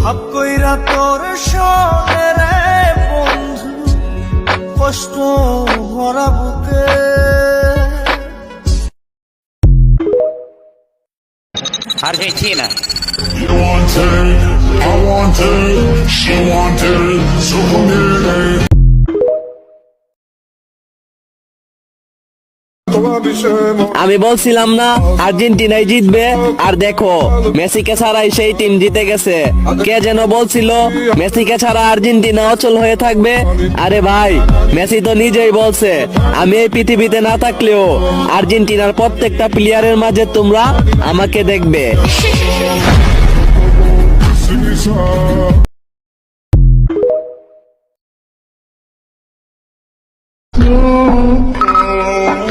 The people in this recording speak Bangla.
ভাব কইরা তোর সনে রে বন্ধু, কষ্ট ভরা বুকে। Argentina. You want it, I want it, she want it, so come here. আমি বলছিলাম না আর্জেন্টিনাই জিতবে, আর দেখো মেসিকে ছাড়াই সেই টিম জিতে গেছে। কে যেন বলছিল মেসিকে ছাড়া আর্জেন্টিনা অচল হয়ে থাকবে। আরে ভাই, মেসি তো নিজেই বলছে আমি এই পৃথিবীতে না থাকলেও আর্জেন্টিনার প্রত্যেকটা প্লেয়ারের মাঝে তোমরা আমাকে দেখবে। Sing it out.